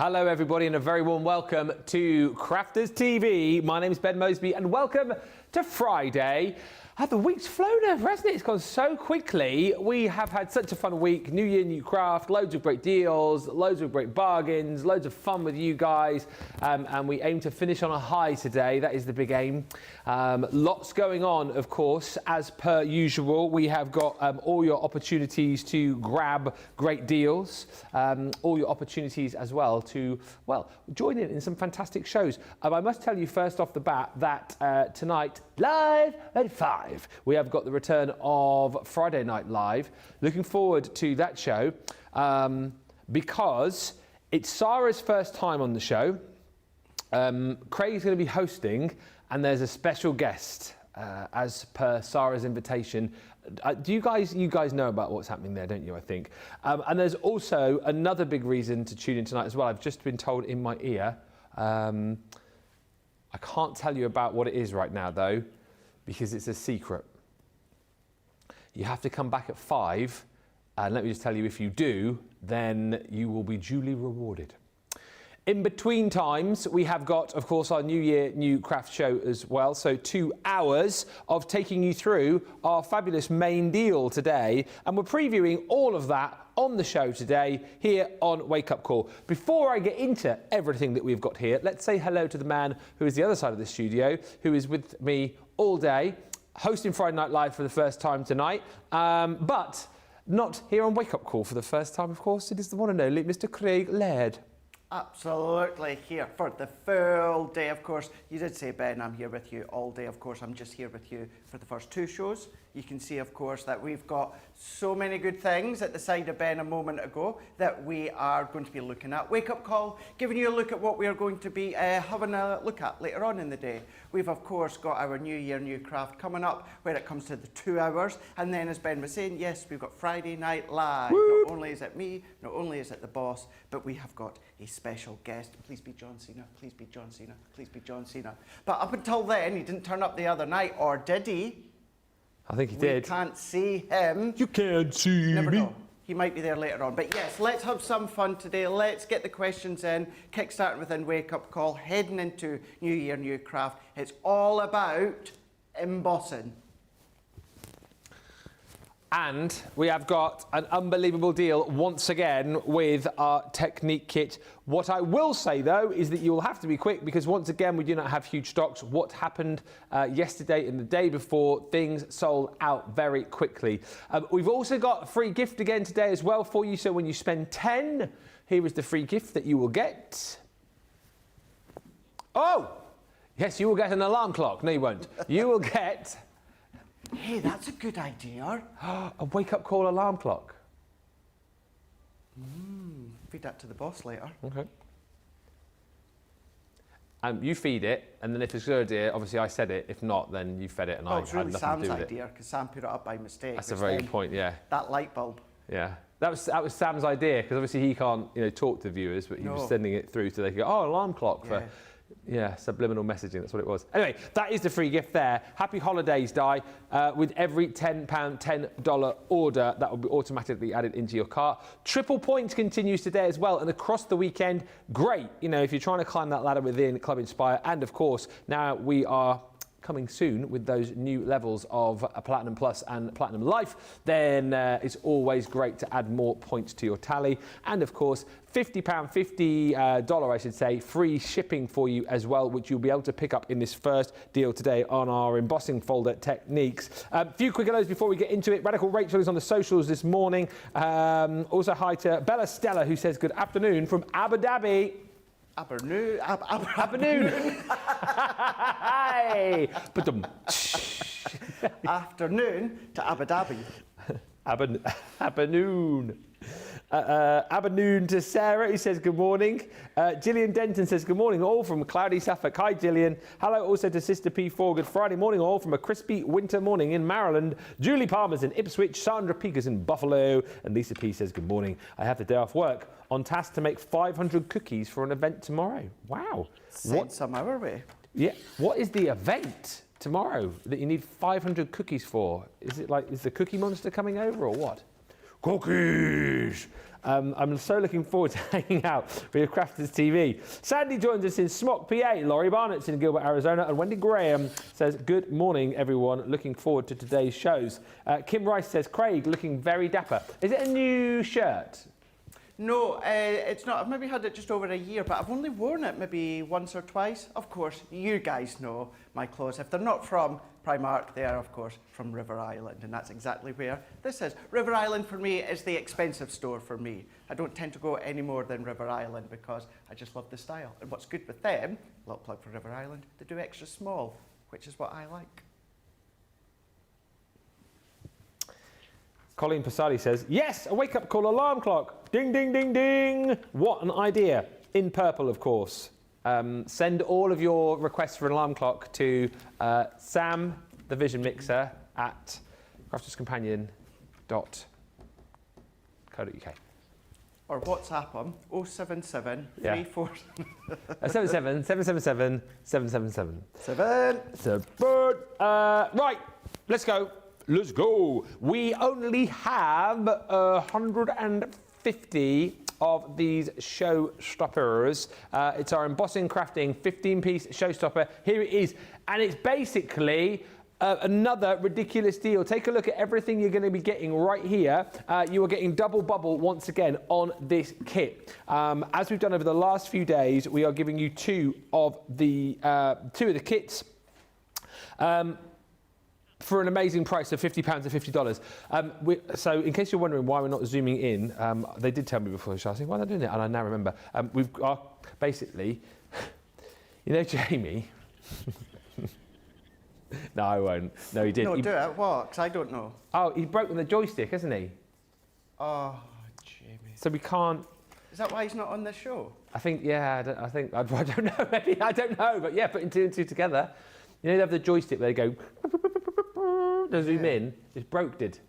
Hello everybody and a very warm welcome to Crafters TV. My name is Ben Moseby and welcome to Friday. The week's flown over, hasn't it? It's gone so quickly. We have had such a fun week. New year, new craft, loads of great deals, loads of great bargains, loads of fun with you guys. And we aim to finish on a high today. That is the big aim. Lots going on, of course, as per usual. We have got all your opportunities to grab great deals. All your opportunities as well to, well, join in some fantastic shows. I must tell you first off the bat that tonight, live at 5. We have got the return of Friday Night Live. Looking forward to that show because it's Sarah's first time on the show. Craig's going to be hosting and there's a special guest as per Sarah's invitation. You guys know about what's happening there, don't you, I think? And there's also another big reason to tune in tonight as well. I've just been told in my ear. I can't tell you about what it is right now, though, because it's a secret. You have to come back at 5, and let me just tell you, if you do, then you will be duly rewarded. In between times, we have got, of course, our New Year, New Craft show as well. So 2 hours of taking you through our fabulous main deal today. And we're previewing all of that on the show today here on Wake Up Call. Before I get into everything that we've got here, let's say hello to the man who is the other side of the studio, who is with me all day, hosting Friday Night Live for the first time tonight, but not here on Wake Up Call for the first time, of course. It is the one and only Mr. Craig Laird. Absolutely, here for the full day, of course. You did say, Ben, I'm here with you all day. Of course, I'm just here with you for the first 2 shows. You can see, of course, that we've got so many good things at the side of Ben a moment ago that we are going to be looking at. Wake Up Call, giving you a look at what we are going to be having a look at later on in the day. We've, of course, got our New Year, New Craft coming up where it comes to the 2 hours. And then, as Ben was saying, yes, we've got Friday Night Live. Woo! Not only is it me, not only is it the boss, but we have got a special guest. Please be John Cena, please be John Cena, please be John Cena. But up until then, he didn't turn up the other night, or did he? I think he did. We can't see him. You can't see Never me. know. He might be there later on. But yes, let's have some fun today. Let's get the questions in, kick-starting within Wake Up Call, heading into New Year, New Craft. It's all about embossing. And we have got an unbelievable deal once again with our Technique kit. What I will say, though, is that you will have to be quick because once again, we do not have huge stocks. What happened yesterday and the day before, things sold out very quickly. We've also got a free gift again today as well for you. So when you spend 10, here is the free gift that you will get. Oh, yes, you will get an alarm clock. No, you won't. You will get... Hey, that's a good idea. A wake-up call alarm clock. Feed that to the boss later. Okay. You feed it, and then if it's a good idea, obviously I said it. If not, then you fed it, and I it's had really nothing Sam's to do with idea, because Sam put it up by mistake. That's a very good point, yeah. That light bulb. Yeah. That was Sam's idea, because obviously he can't, talk to viewers, but he was sending it through so they could go, oh, alarm clock for... Yeah, subliminal messaging, that's what it was. Anyway, that is the free gift there. Happy holidays, Di. With every £10, $10 order, that will be automatically added into your cart. Triple points continues today as well, and across the weekend, great. If you're trying to climb that ladder within Club Inspire, and of course, now we are coming soon with those new levels of Platinum Plus and Platinum Life, then it's always great to add more points to your tally. And of course, £50, $50, I should say, free shipping for you as well, which you'll be able to pick up in this first deal today on our embossing folder Techniques. A few quick hellos before we get into it. Radical Rachel is on the socials this morning. Also hi to Bella Stella, who says good afternoon from Abu Dhabi. Afternoon. Hey! Afternoon to Abu Dhabi. Afternoon. Afternoon to Sarah, who says good morning. Gillian Denton says good morning, all from cloudy Suffolk. Hi, Gillian. Hello also to Sister P4. Good Friday morning, all from a crispy winter morning in Maryland. Julie Palmer's in Ipswich. Sandra Peaker's in Buffalo. And Lisa P says good morning. I have the day off work, on task to make 500 cookies for an event tomorrow. Wow. Send some our way. Yeah. What is the event tomorrow that you need 500 cookies for? Is it like, is the Cookie Monster coming over or what? Cookies! I'm so looking forward to hanging out with Crafters TV. Sandy joins us in Smock, PA. Laurie Barnett's in Gilbert, Arizona. And Wendy Graham says, good morning, everyone. Looking forward to today's shows. Kim Rice says, Craig, looking very dapper. Is it a new shirt? No, it's not. I've maybe had it just over a year, but I've only worn it maybe once or twice. Of course, you guys know my clothes. If they're not from Primark, they are, of course, from River Island, and that's exactly where this is. River Island, for me, is the expensive store for me. I don't tend to go any more than River Island because I just love the style. And what's good with them, a little plug for River Island, they do extra small, which is what I like. Colleen Passadi says, yes, a wake-up call alarm clock. Ding, ding, ding, ding. What an idea. In purple, of course. Send all of your requests for an alarm clock to Sam, the Vision Mixer, at crafterscompanion.co.uk. Or WhatsApp them, 077 Yeah. 34... 77 777 777. 7. Right, let's go. Let's go. We only have 150 of these showstoppers. It's our embossing crafting 15-piece showstopper. Here it is. And it's basically another ridiculous deal. Take a look at everything you're going to be getting right here. You are getting double bubble once again on this kit. As we've done over the last few days, we are giving you two of the kits. For an amazing price of £50 and $50. So in case you're wondering why we're not zooming in, they did tell me before the show, I think, why are they doing it? And I now remember. We've got, basically, you know Jamie? No, I won't. No, he did. No, do it. What? 'Cause I don't know. Oh, he broke the joystick, hasn't he? Oh, Jamie. So we can't... Is that why he's not on this show? I think, yeah, I don't know, maybe, I don't know. But yeah, putting two and two together. You know, they have the joystick where they go... They zoom in. It broke, did. It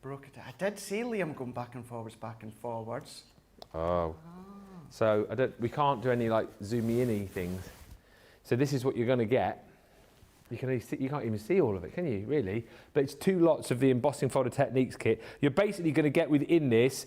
broke it. I did see Liam going back and forwards. Oh. So we can't do any like zoomy in-y things. So this is what you're going to get. You can't even see all of it, can you, really? But it's two lots of the embossing folder techniques kit. You're basically going to get within this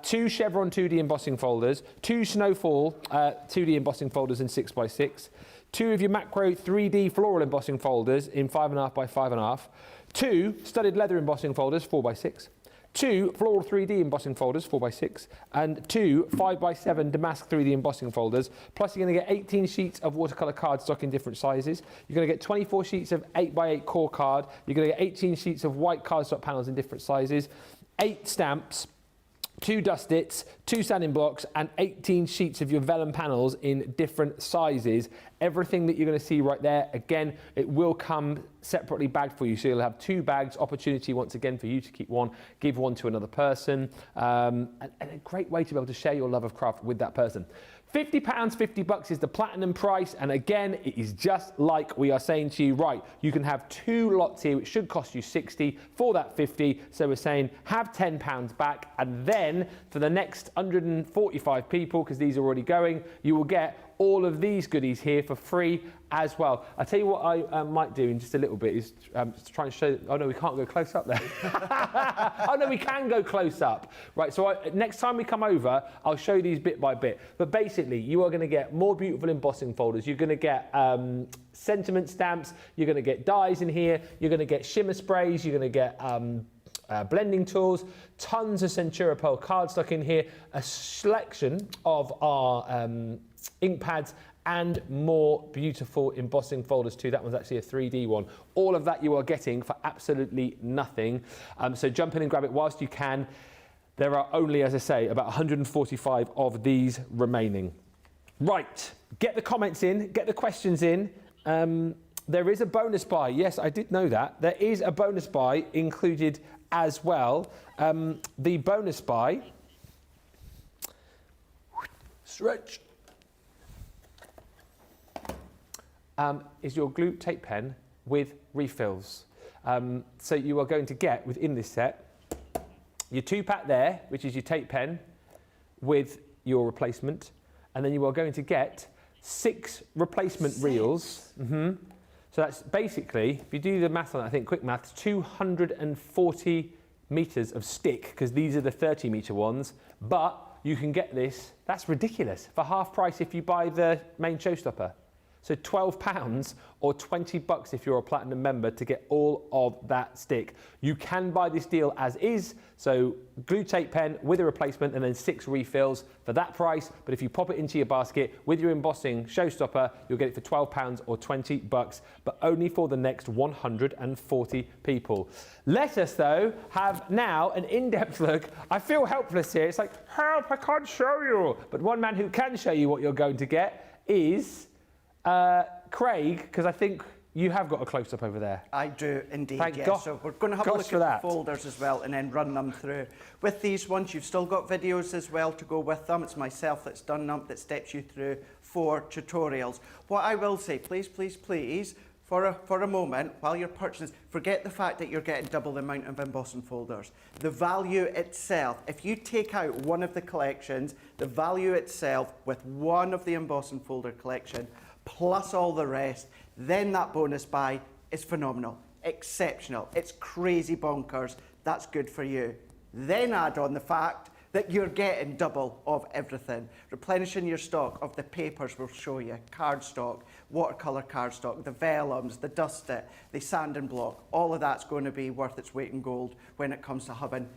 two Chevron 2D embossing folders, two Snowfall 2D embossing folders in 6x6, two of your macro 3D floral embossing folders in 5.5 by 5.5, two studded leather embossing folders 4x6, two floral 3D embossing folders 4x6, and two 5x7 damask 3D embossing folders. Plus you're going to get 18 sheets of watercolor cardstock in different sizes. You're going to get 24 sheets of 8x8 core card. You're going to get 18 sheets of white cardstock panels in different sizes, 8 stamps, 2 dust-its, 2 sanding blocks, and 18 sheets of your vellum panels in different sizes. Everything that you're going to see right there, again, it will come separately bagged for you. So you'll have 2 bags, opportunity once again for you to keep one, give one to another person, and a great way to be able to share your love of craft with that person. £50, $50 is the platinum price, and again, it is just like we are saying to you, right, you can have 2 lots here, which should cost you 60 for that 50, so we're saying have £10 back, and then for the next 145 people, because these are already going, you will get all of these goodies here for free as well. I'll tell you what I might do in just a little bit is to try and show... Oh, no, we can't go close up there. Oh, no, we can go close up. Right, so next time we come over, I'll show these bit by bit. But basically, you are going to get more beautiful embossing folders. You're going to get sentiment stamps. You're going to get dies in here. You're going to get shimmer sprays. You're going to get... blending tools, tons of Centura Pearl cardstock in here, a selection of our ink pads, and more beautiful embossing folders too. That one's actually a 3D one. All of that you are getting for absolutely nothing. So jump in and grab it whilst you can. There are only, as I say, about 145 of these remaining. Right, get the comments in, get the questions in. There is a bonus buy. Yes, I did know that. There is a bonus buy included as well. The bonus buy, stretch, is your glue tape pen with refills. So you are going to get within this set your 2-pack there, which is your tape pen with your replacement, and then you are going to get 6 replacement reels. So that's basically, if you do the math on that, I think quick maths, 240 meters of stick, because these are the 30-meter ones, but you can get this, that's ridiculous, for half price if you buy the main showstopper. So £12 or $20 if you're a platinum member to get all of that stick. You can buy this deal as is, so glue tape pen with a replacement and then 6 refills for that price. But if you pop it into your basket with your embossing showstopper, you'll get it for £12 or $20, but only for the next 140 people. Let us though have now an in-depth look. I feel helpless here. It's like, help, I can't show you. But one man who can show you what you're going to get is Craig, because I think you have got a close-up over there. I do indeed, Thank yes. God. So we're going to have a look at the folders as well and then run them through. With these ones, you've still got videos as well to go with them. It's myself that's done them, that steps you through 4 tutorials. What I will say, please, please, please, for a moment, while you're purchasing, forget the fact that you're getting double the amount of embossing folders. The value itself, if you take out one of the collections, the value itself with one of the embossing folder collection, plus all the rest, then that bonus buy is phenomenal, exceptional. It's crazy bonkers. That's good for you. Then add on the fact that you're getting double of everything. Replenishing your stock of the papers we'll show you, cardstock, watercolour cardstock, the vellums, the dust it, the sand and block. All of that's going to be worth its weight in gold when it comes to having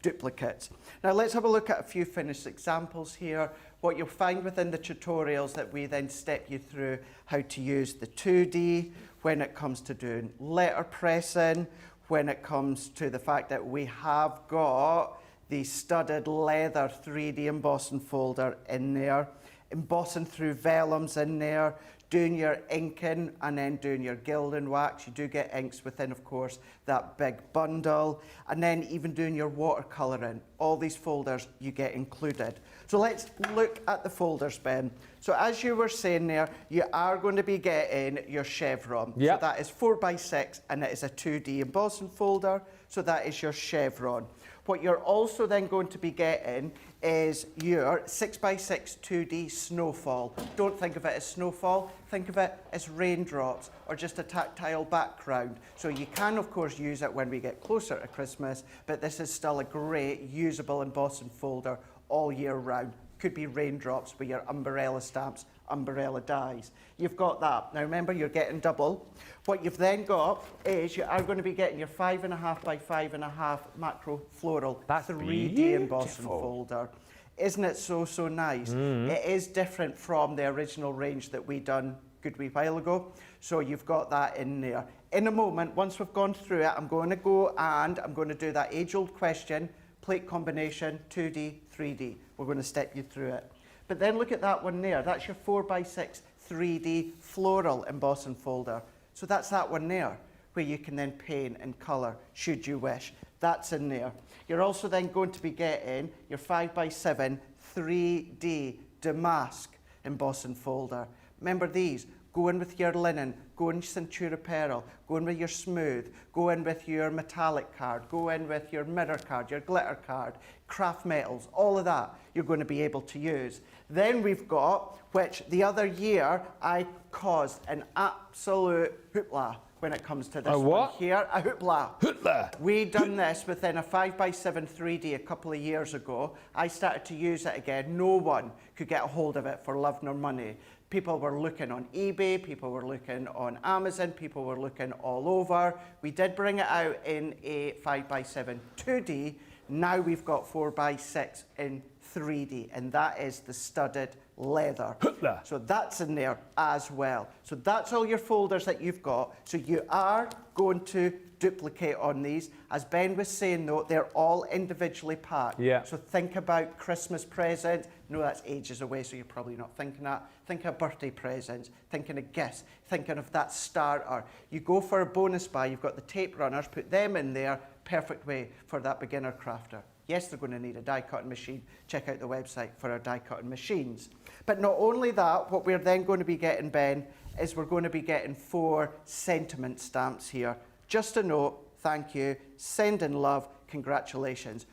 duplicates. Now let's have a look at a few finished examples here. What you'll find within the tutorials that we then step you through how to use the 2D when it comes to doing letterpressing, when it comes to the fact that we have got the studded leather 3D embossing folder in there, embossing through vellums in there, doing your inking and then doing your gilding wax. You do get inks within, of course, that big bundle, and then even doing your watercolouring. All these folders you get included. So let's look at the folders, Ben. So as you were saying there, you are going to be getting your chevron. Yep. So that is 4x6 and it is a 2D embossing folder. So that is your chevron. What you're also then going to be getting is your 6x6 2D snowfall. Don't think of it as snowfall, think of it as raindrops or just a tactile background. So you can of course use it when we get closer to Christmas, but this is still a great usable embossing folder all year round. Could be raindrops with your umbrella stamps, umbrella dies. You've got that. Now remember, you're getting double. What you've then got is you are going to be getting your 5.5 by 5.5 macro floral. That's 3D embossing folder. Isn't it so nice? It is different from the original range that we done a good wee while ago. So you've got that in there. In a moment, once we've gone through it, I'm going to go and I'm going to do that age-old question, plate combination, 2D, 3D. We're going to step you through it. But then look at that one there. That's your 4x6 3D floral embossing folder. So that's that one there, where you can then paint and colour, should you wish. That's in there. You're also then going to be getting your 5x7 3D damask embossing folder. Remember these. Go in with your linen, go in Centura Pearl, go in with your smooth, go in with your metallic card, go in with your mirror card, your glitter card, craft metals, all of that you're going to be able to use. Then we've got, which the other year I caused an absolute hoopla when it comes to this one here, a hoopla. Hoopla! We done this within a 5x7 3D a couple of years ago. I started to use it again. No one could get a hold of it for love nor money. People were looking on eBay, people were looking on Amazon, people were looking all over. We did bring it out in a 5x7 2D. Now we've got 4x6 in 3D, and that is the studded leather. So that's in there as well. So that's all your folders that you've got. So you are going to duplicate on these. As Ben was saying though, they're all individually packed. Yeah. So think about Christmas presents. No, that's ages away, so you're probably not thinking that. Think of birthday presents, thinking of gifts, thinking of that starter. You go for a bonus buy, you've got the tape runners, put them in there, perfect way for that beginner crafter. Yes, they're going to need a die cutting machine. Check out the website for our die cutting machines. But not only that, what we're then going to be getting, Ben, is we're going to be getting 4 sentiment stamps here. Just a note, thank you, send in love, congratulations.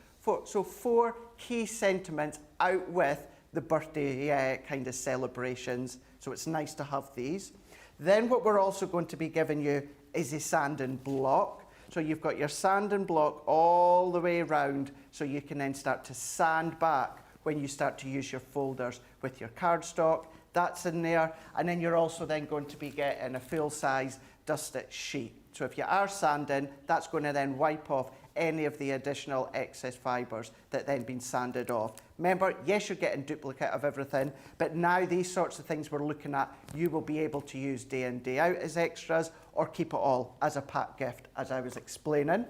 So 4 key sentiments out with the birthday kind of celebrations. So it's nice to have these. Then what we're also going to be giving you is a sanding block. So you've got your sanding block all the way around, so you can then start to sand back when you start to use your folders with your cardstock. That's in there. And then you're also then going to be getting a full-size dust-it sheet. So if you are sanding, that's going to then wipe off any of the additional excess fibres that then been sanded off. Remember, yes, you're getting duplicate of everything, but now these sorts of things we're looking at, you will be able to use day in, day out as extras, or keep it all as a pack gift, as I was explaining.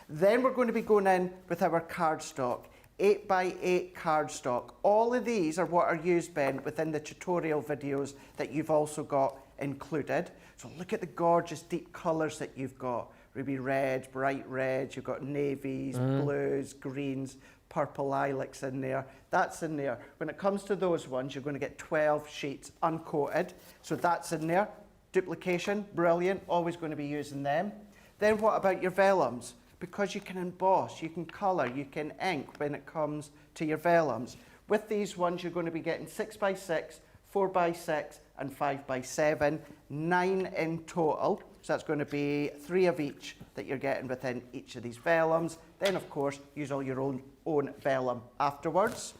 Then we're going to be going in with our cardstock. 8x8 cardstock. All of these are what are used, Ben, within the tutorial videos that you've also got included. So look at the gorgeous deep colours that you've got. Ruby reds, bright reds, you've got navies, blues, greens, purple lilacs in there. That's in there. When it comes to those ones, you're going to get 12 sheets uncoated. So that's in there. Duplication, brilliant. Always going to be using them. Then what about your vellums? Because you can emboss, you can colour, you can ink when it comes to your vellums. With these ones, you're going to be getting 6x6, 4x6 and 5x7, 9 in total. So that's going to be 3 of each that you're getting within each of these vellums. Then, of course, use all your own vellum afterwards.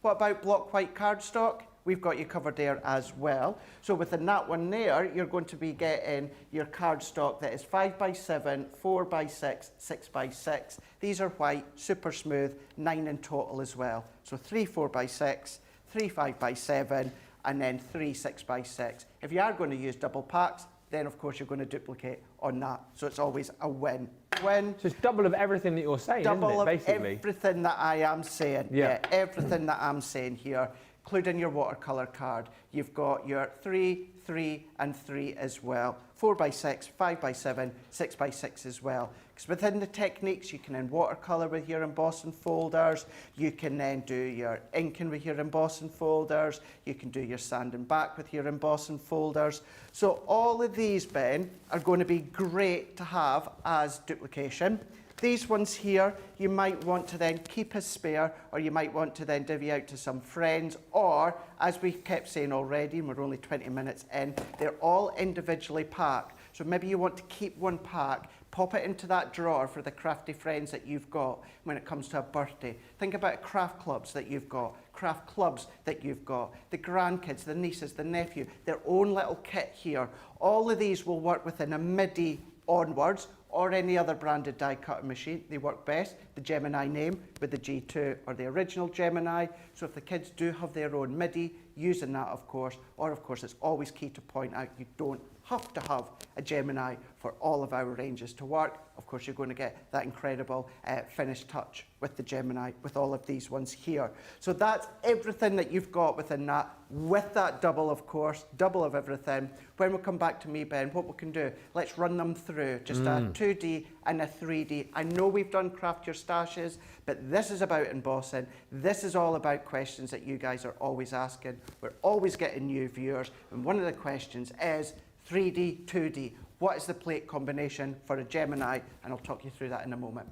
What about block white cardstock? We've got you covered there as well. So within that one there, you're going to be getting your cardstock that is 5x7, 4x6, 6x6. These are white, super smooth, 9 in total as well. So 3 4x6, 3 5x7, and then 3 6x6. If you are going to use double packs, then of course you're going to duplicate on that. So it's always a win. Win. So it's double of everything that you're saying, double isn't it, basically? Of everything that I am saying. Yeah, everything that I'm saying here, including your watercolour card. You've got your 3, 3 and 3 as well. 4x6, 5x7, 6x6 as well. Because within the techniques, you can then watercolour with your embossing folders. You can then do your inking with your embossing folders. You can do your sanding back with your embossing folders. So all of these, Ben, are going to be great to have as duplication. These ones here, you might want to then keep as spare, or you might want to then divvy out to some friends, or, as we kept saying already, and we're only 20 minutes in, they're all individually packed. So maybe you want to keep one pack, pop it into that drawer for the crafty friends that you've got when it comes to a birthday. Think about craft clubs that you've got, craft clubs that you've got, the grandkids, the nieces, the nephew, their own little kit here. All of these will work within a MIDI onwards, or any other branded die cutting machine. They work best, the Gemini name with the G2 or the original Gemini. So if the kids do have their own MIDI, using that of course, or of course it's always key to point out you don't have to have a Gemini for all of our ranges to work. Of course you're going to get that incredible finished touch with the Gemini, with all of these ones here. So that's everything that you've got within that, with that double of course, double of everything. When we come back to me, Ben, what we can do, let's run them through, just a 2D and a 3D. I know we've done craft your stashes, but this is about embossing. This is all about questions that you guys are always asking. We're always getting new viewers, and one of the questions is 3D, 2D. What is the plate combination for a Gemini? And I'll talk you through that in a moment.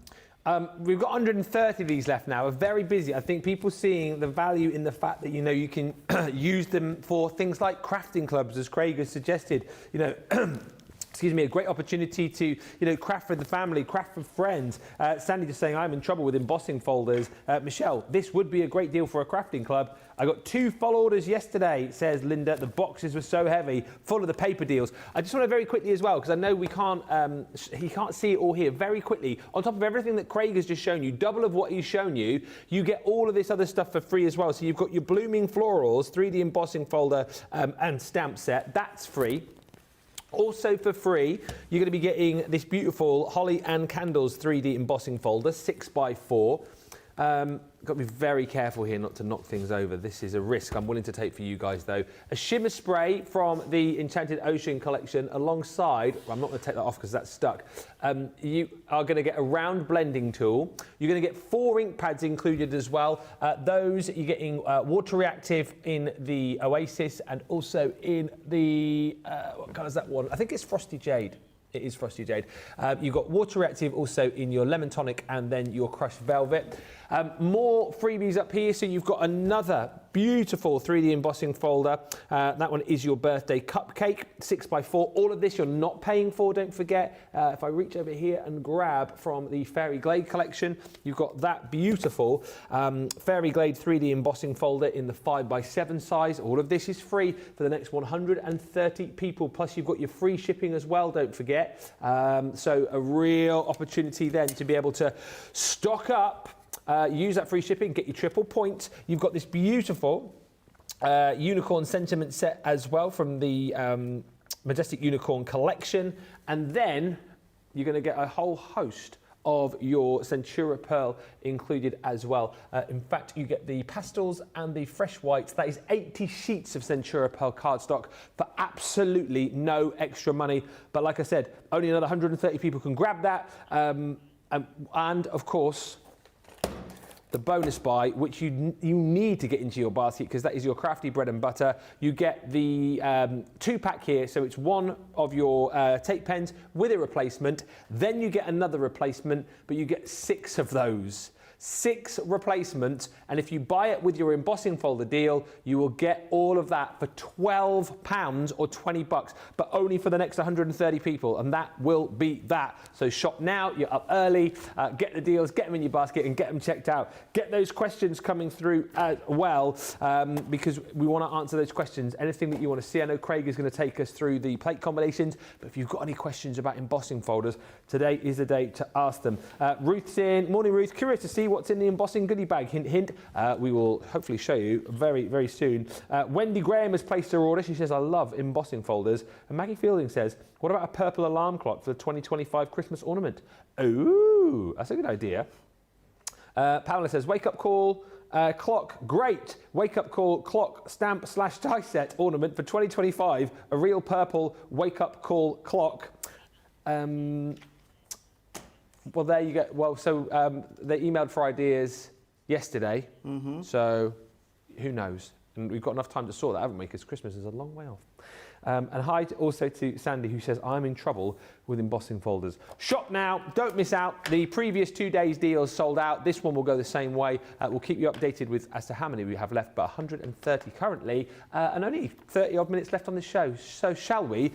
We've got 130 of these left now. We're very busy. I think people seeing the value in the fact that, you know, you can use them for things like crafting clubs, as Craig has suggested. You know, excuse me, a great opportunity to, you know, craft for the family, craft for friends. Sandy just saying, I'm in trouble with embossing folders. Michelle, this would be a great deal for a crafting club. I got 2 full orders yesterday, says Linda. The boxes were so heavy, full of the paper deals. I just want to very quickly as well, because I know we can't, he can't see it all here, very quickly. On top of everything that Craig has just shown you, double of what he's shown you, you get all of this other stuff for free as well. So you've got your Blooming Florals, 3D embossing folder and stamp set. That's free. Also for free, you're going to be getting this beautiful Holly and Candles 3D embossing folder, 6x4. Got to be very careful here not to knock things over. This is a risk I'm willing to take for you guys though. A shimmer spray from the Enchanted Ocean collection alongside, well, I'm not going to take that off because that's stuck. You are going to get a round blending tool. You're going to get 4 ink pads included as well. Those you're getting water reactive in the Oasis and also in the, what colour is that one? I think it's Frosty Jade. It is Frosty Jade. You've got water reactive also in your lemon tonic and then your crushed velvet. More freebies up here. So you've got another beautiful 3D embossing folder. That one is your birthday cupcake, 6x4. All of this you're not paying for, don't forget. If I reach over here and grab from the Fairy Glade collection, you've got that beautiful Fairy Glade 3D embossing folder in the 5x7 size. All of this is free for the next 130 people, plus you've got your free shipping as well, don't forget. So a real opportunity then to be able to stock up, use that free shipping, get your triple points. You've got this beautiful unicorn sentiment set as well from the Majestic Unicorn collection, and then you're going to get a whole host of your Centura Pearl included as well. In fact, you get the pastels and the fresh whites. That is 80 sheets of Centura Pearl cardstock for absolutely no extra money. But like I said, only another 130 people can grab that. And of course, the bonus buy, which you need to get into your basket because that is your crafty bread and butter. You get the 2-pack here, so it's one of your tape pens with a replacement. Then you get another replacement, but you get 6 of those. 6 replacements, and if you buy it with your embossing folder deal, you will get all of that for £12 or 20 bucks, but only for the next 130 people, and that will be that. So shop now, you're up early, get the deals, get them in your basket and get them checked out. Get those questions coming through as well, because we want to answer those questions. Anything that you want to see, I know Craig is going to take us through the plate combinations, but if you've got any questions about embossing folders, today is the day to ask them. Ruth's in. Morning, Ruth. Curious to see what's in the embossing goodie bag. Hint, hint. We will hopefully show you very, very soon. Wendy Graham has placed her order. She says, I love embossing folders. And Maggie Fielding says, what about a purple alarm clock for the 2025 Christmas ornament? Ooh, that's a good idea. Pamela says, wake up call, clock, great. Wake up call, clock, stamp / die set ornament for 2025. A real purple wake up call clock. Well, there you go. Well, so they emailed for ideas yesterday. So who knows? And we've got enough time to sort that, haven't we? Because Christmas is a long way off. And hi also to Sandy, who says, I'm in trouble with embossing folders. Shop now, don't miss out. The previous 2 days deals sold out. This one will go the same way. We'll keep you updated with as to how many we have left, but 130 currently, and only 30 odd minutes left on the show. So shall we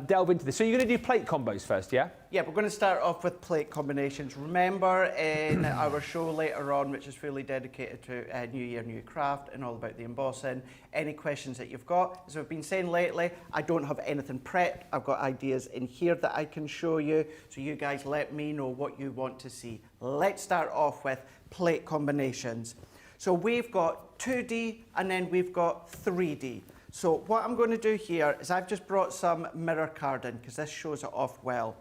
delve into this? So you're going to do plate combos first, yeah? Yeah, we're going to start off with plate combinations. Remember in our show later on, which is fully dedicated to New Year, New Craft and all about the embossing, any questions that you've got. As I've been saying lately, I don't have anything prepped. I've got ideas in here that I can show you. So you guys let me know what you want to see. Let's start off with plate combinations. So we've got 2D and then we've got 3D. So what I'm going to do here is I've just brought some mirror card in because this shows it off well.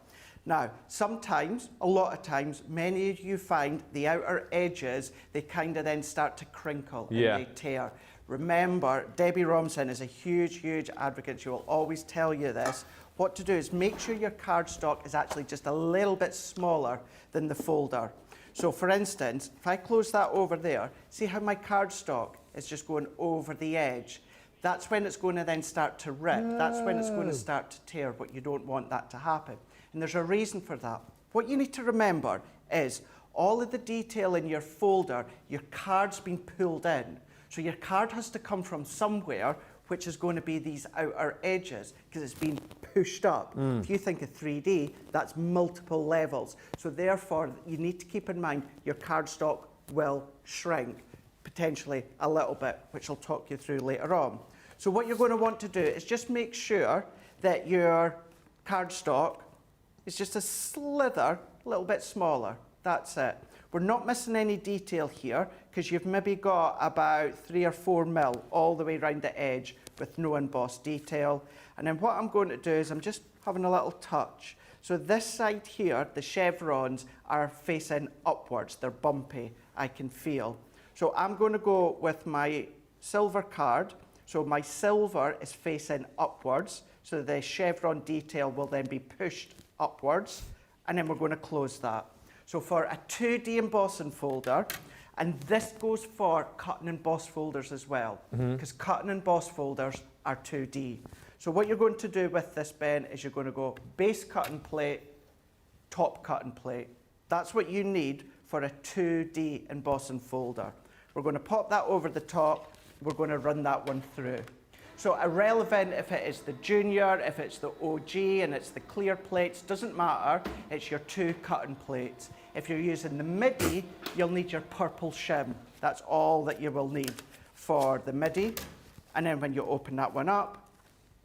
Now, sometimes, a lot of times, many of you find the outer edges, they kind of then start to crinkle and they tear. Remember, Debbie Romson is a huge, huge advocate. She will always tell you this. What to do is make sure your cardstock is actually just a little bit smaller than the folder. So for instance, if I close that over there, see how my cardstock is just going over the edge? That's when it's going to then start to rip. That's when it's going to start to tear, but you don't want that to happen. And there's a reason for that. What you need to remember is all of the detail in your folder, your card's been pulled in. So your card has to come from somewhere, which is going to be these outer edges, because it's been pushed up. If you think of 3D, that's multiple levels. So therefore, you need to keep in mind your cardstock will shrink, potentially a little bit, which I'll talk you through later on. So what you're going to want to do is just make sure that your cardstock is just a slither, a little bit smaller. That's it. We're not missing any detail here because you've maybe got about 3 or 4 mil all the way around the edge with no embossed detail. And then what I'm going to do is I'm just having a little touch. So this side here, the chevrons are facing upwards. They're bumpy, I can feel. So I'm going to go with my silver card. So my silver is facing upwards. So the chevron detail will then be pushed upwards. And then we're going to close that. So for a 2D embossing folder, and this goes for cut and emboss folders as well, because cut and emboss folders are 2D. So what you're going to do with this, Ben, is you're going to go base cut and plate, top cut and plate. That's what you need for a 2D embossing folder. We're going to pop that over the top, we're going to run that one through. So irrelevant if it is the junior, if it's the OG and it's the clear plates, doesn't matter, it's your 2 cutting plates. If you're using the MIDI, you'll need your purple shim. That's all that you will need for the MIDI. And then when you open that one up,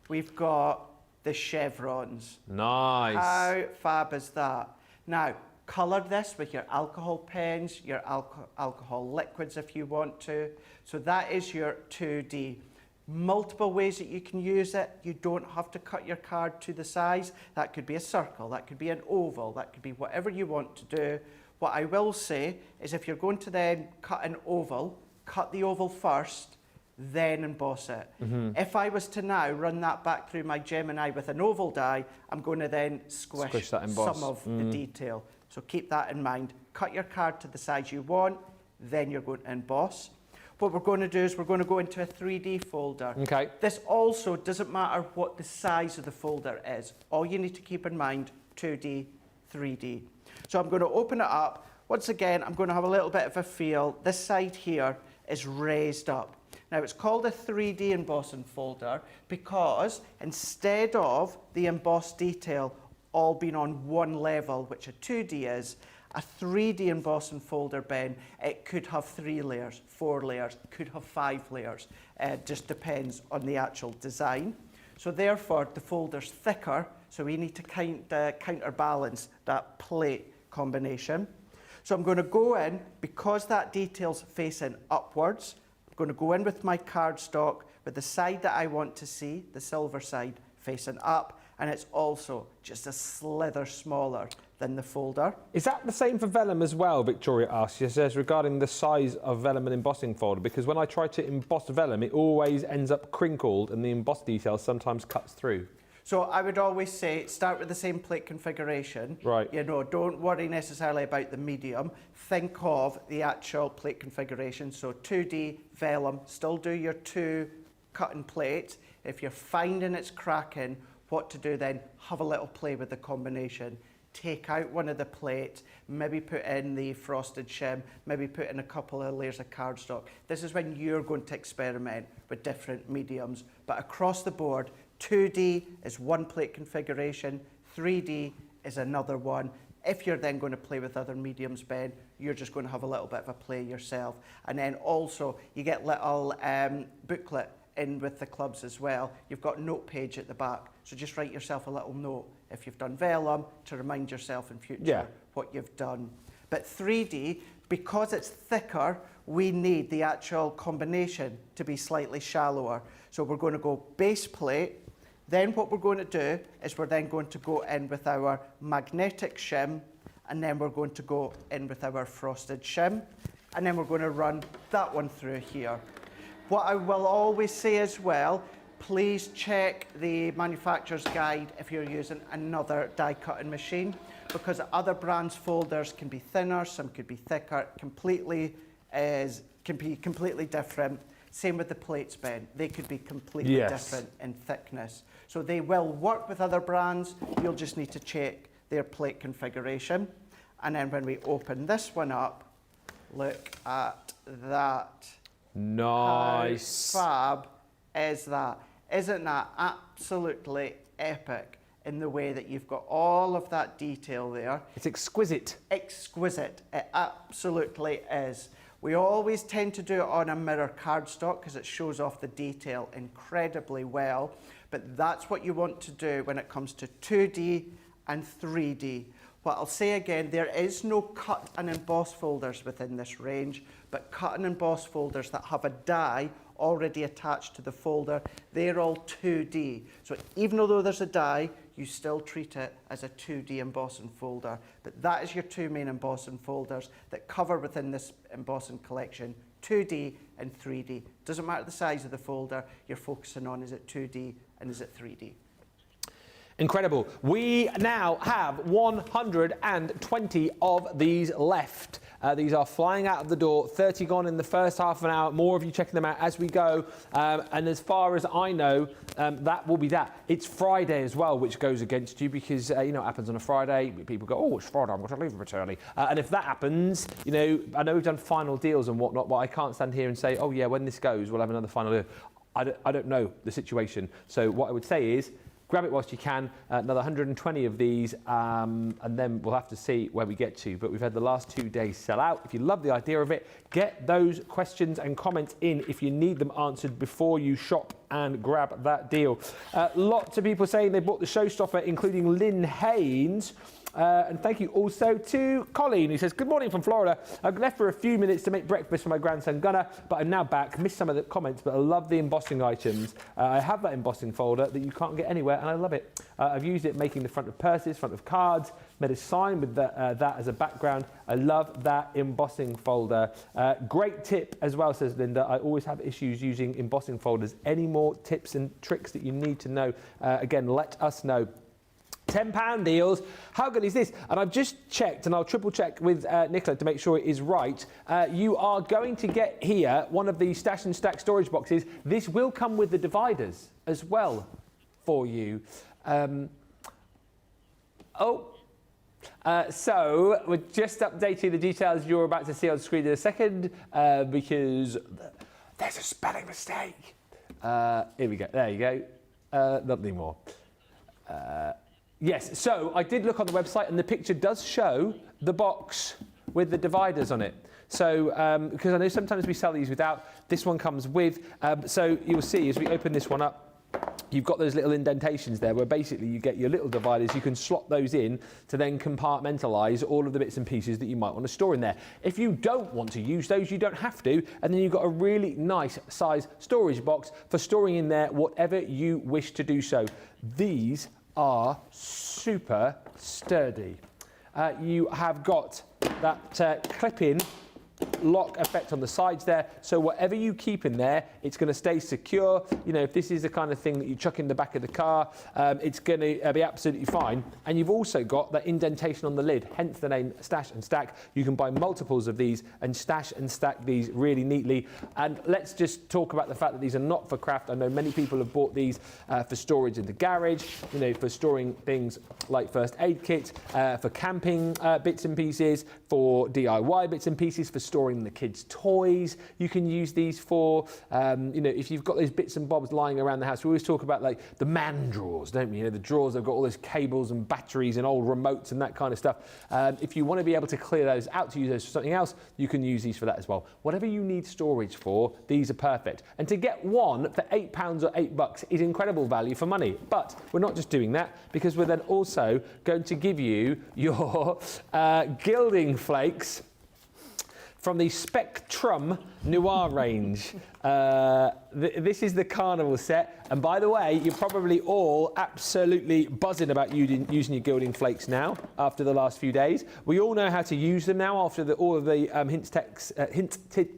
we've got the chevrons. Nice. How fab is that? Now, colour this with your alcohol pens, your alcohol liquids if you want to. So that is your 2D. Multiple ways that you can use it. You don't have to cut your card to the size. That could be a circle, that could be an oval, that could be whatever you want to do. What I will say is if you're going to then cut an oval, cut the oval first, then emboss it. If I was to now run that back through my Gemini with an oval die, I'm going to then squish that emboss. some of the detail. So keep that in mind. Cut your card to the size you want, then you're going to emboss. What we're going to do is we're going to go into a 3D folder. Okay. This also doesn't matter what the size of the folder is. All you need to keep in mind, 2D, 3D. So I'm going to open it up. Once again, I'm going to have a little bit of a feel. This side here is raised up. Now it's called a 3D embossing folder because instead of the embossed detail all being on one level, which a 2D is, a 3D embossing folder, Ben, it could have 3 layers, 4 layers, could have 5 layers. It just depends on the actual design. So therefore, the folder's thicker, so we need to counterbalance that plate combination. So I'm going to go in, because that detail's facing upwards, I'm going to go in with my cardstock with the side that I want to see, the silver side, facing up, and it's also just a slither smaller than the folder. Is that the same for vellum as well, Victoria asks? She says, regarding the size of vellum and embossing folder, because when I try to emboss vellum, it always ends up crinkled and the embossed detail sometimes cuts through. So I would always say, start with the same plate configuration. Right. You know, don't worry necessarily about the medium. Think of the actual plate configuration. So 2D, vellum, still do your 2 cutting plates. If you're finding it's cracking, what to do then, have a little play with the combination. Take out one of the plates, maybe put in the frosted shim, maybe put in a couple of layers of cardstock. This is when you're going to experiment with different mediums. But across the board, 2D is one plate configuration, 3D is another one. If you're then going to play with other mediums, Ben, you're just going to have a little bit of a play yourself. And then also, you get little booklet in with the clubs as well. You've got a note page at the back, so just write yourself a little note if you've done vellum to remind yourself in future what you've done. But 3D, because it's thicker, we need the actual combination to be slightly shallower. So we're going to go base plate. Then what we're going to do is we're then going to go in with our magnetic shim, and then we're going to go in with our frosted shim, and then we're going to run that one through here. What I will always say as well, please check the manufacturer's guide if you're using another die cutting machine, because other brands' folders can be thinner, some could be thicker, can be completely different. Same with the plates, Ben. They could be completely different in thickness. So they will work with other brands. You'll just need to check their plate configuration. And then when we open this one up, look at that. Nice. How fab is that? Isn't that absolutely epic in the way that you've got all of that detail there? It's exquisite. Exquisite. It absolutely is. We always tend to do it on a mirror cardstock because it shows off the detail incredibly well. But that's what you want to do when it comes to 2D and 3D. What I'll say again, there is no cut and emboss folders within this range, but cut and emboss folders that have a die already attached to the folder, they're all 2D. So even though there's a die, you still treat it as a 2D embossing folder. But that is your 2 main embossing folders that cover within this embossing collection, 2D and 3D. Doesn't matter the size of the folder, you're focusing on is it 2D and is it 3D. Incredible. We now have 120 of these left. These are flying out of the door, 30 gone in the first half an hour, more of you checking them out as we go. And as far as I know, that will be that. It's Friday as well, which goes against you because, you know what happens on a Friday? People go, oh, it's Friday, I'm going to leave a bit early. And if that happens, you know, I know we've done final deals and whatnot, but I can't stand here and say, oh, yeah, when this goes, we'll have another final deal. I don't know the situation. So what I would say is, grab it whilst you can, another 120 of these, and then we'll have to see where we get to. But we've had the last 2 days sell out. If you love the idea of it, get those questions and comments in if you need them answered before you shop and grab that deal. Lots of people saying they bought the showstopper, including Lynn Haynes. And thank you also to Colleen, who says, good morning from Florida. I've left for a few minutes to make breakfast for my grandson Gunnar, but I'm now back. Missed some of the comments, but I love the embossing items. I have that embossing folder that you can't get anywhere, and I love it. I've used it making the front of purses, front of cards, made a sign with that as a background. I love that embossing folder. Great tip as well, says Linda. I always have issues using embossing folders. Any more tips and tricks that you need to know, again, let us know. £10 deals. How good is this? And I've just checked, and I'll triple check with Nicola to make sure it is right. You are going to get here one of the Stash and Stack storage boxes. This will come with the dividers as well for you. So we're just updating the details you're about to see on screen in a second because there's a spelling mistake. Here we go. There you go. Nothing more. Yes, so I did look on the website and the picture does show the box with the dividers on it. So, because I know sometimes we sell these without, this one comes with. So you'll see as we open this one up, you've got those little indentations there where basically you get your little dividers. You can slot those in to then compartmentalise all of the bits and pieces that you might want to store in there. If you don't want to use those, you don't have to. And then you've got a really nice size storage box for storing in there whatever you wish to do so. These are super sturdy. You have got that clip-in lock effect on the sides there, so whatever you keep in there, it's going to stay secure. You know, if this is the kind of thing that you chuck in the back of the car, it's going to be absolutely fine. And you've also got that indentation on the lid, hence the name Stash and Stack. You can buy multiples of these and stash and stack these really neatly. And let's just talk about the fact that these are not for craft. I know many people have bought these for storage in the garage, you know, for storing things like first aid kit, for camping bits and pieces, for DIY bits and pieces, for storing the kids' toys. You can use these for, you know, if you've got those bits and bobs lying around the house. We always talk about like the man drawers, don't we? You know, the drawers that have got all those cables and batteries and old remotes and that kind of stuff. If you want to be able to clear those out to use those for something else, you can use these for that as well. Whatever you need storage for, these are perfect. And to get one for £8 or $8 is incredible value for money. But we're not just doing that, because we're then also going to give you your gilding flakes from the Spectrum Noir range. This is the Carnival set. And by the way, you're probably all absolutely buzzing about using your gilding flakes now, after the last few days. We all know how to use them now after all of the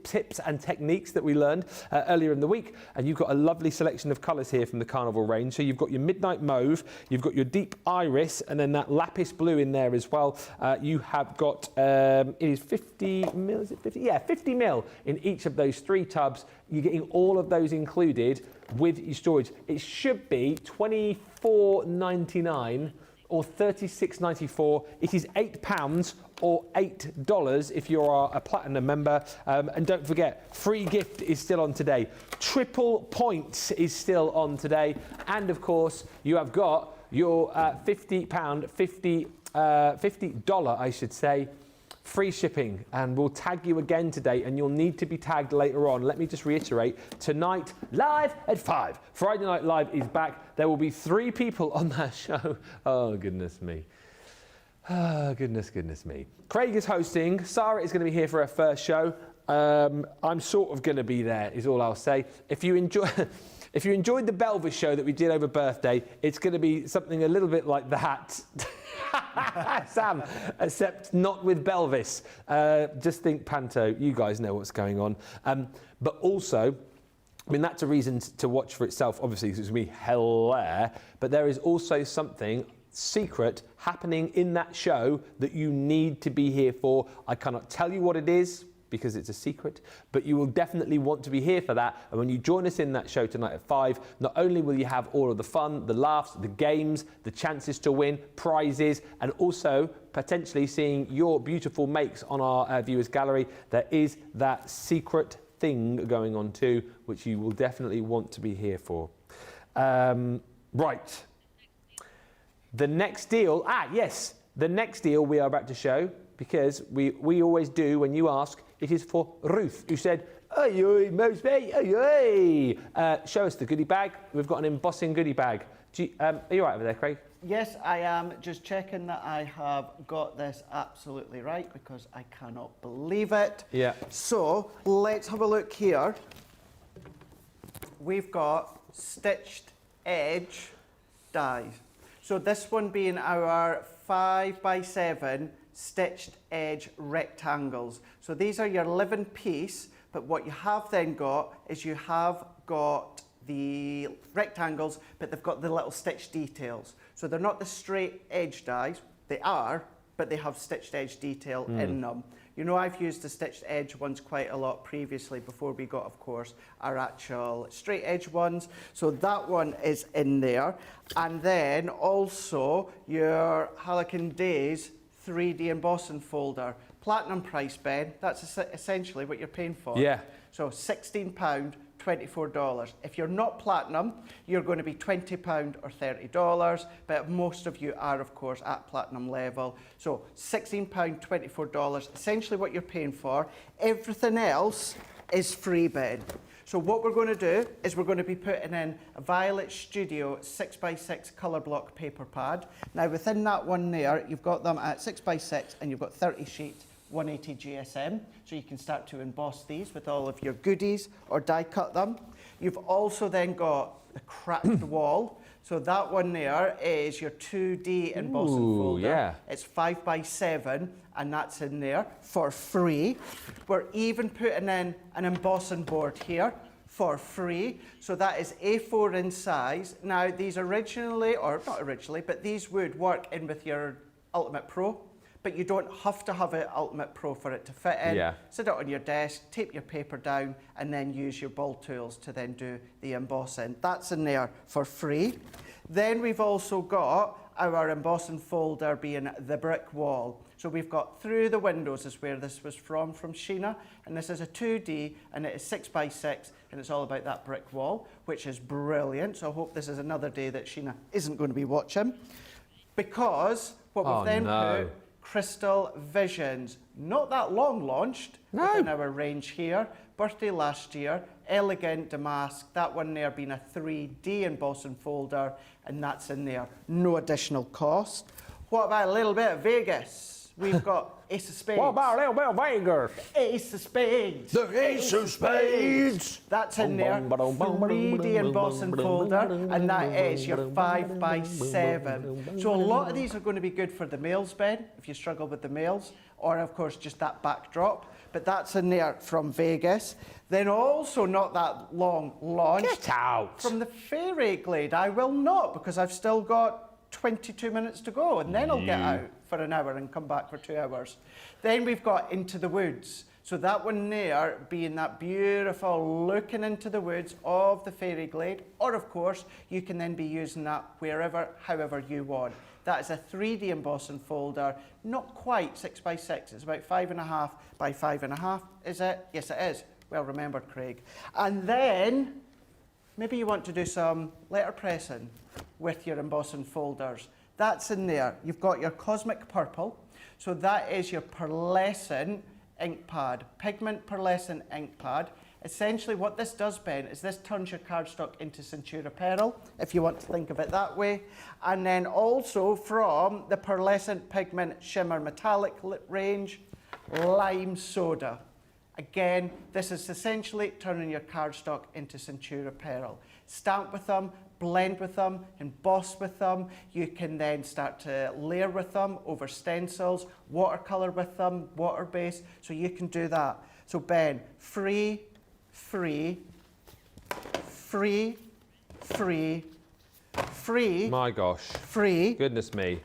tips and techniques that we learned earlier in the week. And you've got a lovely selection of colours here from the Carnival range. So you've got your midnight mauve, you've got your deep iris, and then that lapis blue in there as well. You have got, it is 50 mil, is it 50? Yeah, 50 mil in each of those 3 tubs. You're getting all of those included with your storage. It should be $24.99 or $36.94. It is £8 or $8 if you are a platinum member. And don't forget, free gift is still on today. Triple points is still on today. And of course, you have got your $50, $50, I should say, free shipping, and we'll tag you again today, and you'll need to be tagged later on. Let me just reiterate, tonight live at 5. Friday Night Live is back. There will be 3 people on that show. Oh, goodness me. Oh, goodness me. Craig is hosting. Sarah is going to be here for her first show. I'm sort of going to be there, is all I'll say. If you enjoyed the Belvis show that we did over birthday, it's going to be something a little bit like that. Sam, except not with Belvis. Just think Panto. You guys know what's going on. But also, I mean, that's a reason to watch for itself, obviously, because it's going to be hell there. But there is also something secret happening in that show that you need to be here for. I cannot tell you what it is because it's a secret, but you will definitely want to be here for that. And when you join us in that show tonight at 5, not only will you have all of the fun, the laughs, the games, the chances to win, prizes, and also potentially seeing your beautiful makes on our viewers gallery, there is that secret thing going on too, which you will definitely want to be here for. Right. The next deal, yes, the next deal we are about to show, because we always do when you ask, it is for Ruth, who said, "Oi, oi, Moseby, oi, oi." Show us the goodie bag. We've got an embossing goodie bag. Are you right over there, Craig? Yes, I am just checking that I have got this absolutely right because I cannot believe it. Yeah. So let's have a look here. We've got stitched edge dies. So this one being our 5x7 stitched edge rectangles. So these are your 11 piece, but what you have then got is you have got the rectangles, but they've got the little stitch details. So they're not the straight edge dies, they are, but they have stitched edge detail in them. You know, I've used the stitched edge ones quite a lot previously before we got, of course, our actual straight edge ones. So that one is in there. And then also your Harlequin Days 3D embossing folder. Platinum price, Ben, that's essentially what you're paying for. Yeah. So £16, $24. If you're not platinum, you're going to be £20 or $30, but most of you are, of course, at platinum level. So £16, $24, essentially what you're paying for. Everything else is free, Ben. So what we're going to do is we're going to be putting in a Violet Studio 6x6 colour block paper pad. Now within that one there, you've got them at 6x6 and you've got 30 sheets, 180 GSM, so you can start to emboss these with all of your goodies or die cut them. You've also then got the cracked wall. So that one there is your 2D embossing folder. Yeah. It's 5x7 and that's in there for free. We're even putting in an embossing board here for free. So that is A4 in size. Now these originally, or not originally, but these would work in with your Ultimate Pro. But you don't have to have an Ultimate Pro for it to fit in. Yeah. Sit it on your desk, tape your paper down, and then use your ball tools to then do the embossing. That's in there for free. Then we've also got our embossing folder being the brick wall. So we've got Through the Windows is where this was from Sheena, and this is a 2D, and it is 6x6, and it's all about that brick wall, which is brilliant. So I hope this is another day that Sheena isn't going to be watching. Because what we've then put, Crystal Visions, not that long launched within our range here. Birthday last year, Elegant Damask, that one there being a 3D embossing folder, and that's in there, no additional cost. What about a little bit of Vegas? We've got Ace of Spades. What about a little bit of Vegas? Ace of Spades. The Ace of Spades. That's in there. 3D embossing folder, and that is your 5x7. So a lot of these are going to be good for the males, Ben, if you struggle with the males, or of course just that backdrop. But that's in there from Vegas. Then also not that long launch. Get out. From the Fairy Glade. I will not, because I've still got 22 minutes to go, and then I'll get out for an hour and come back for 2 hours. Then we've got Into the Woods. So that one there being that beautiful looking into the woods of the Fairy Glade, or of course you can then be using that wherever, however you want. That is a 3D embossing folder, not quite 6x6, it's about 5.5 by 5.5, is it? Yes it is, well remembered Craig. And then, maybe you want to do some letterpressing with your embossing folders. That's in there. You've got your Cosmic Purple. So that is your pearlescent ink pad, pigment pearlescent ink pad. Essentially what this does, Ben, is this turns your cardstock into Centura Pearl, if you want to think of it that way. And then also from the pearlescent pigment shimmer metallic range, Lime Soda. Again, this is essentially turning your cardstock into Centura Pearl. Stamp with them, blend with them, emboss with them. You can then start to layer with them over stencils, watercolor with them, water-based, so you can do that. So Ben, free, free, free, free, My gosh. free, Goodness me.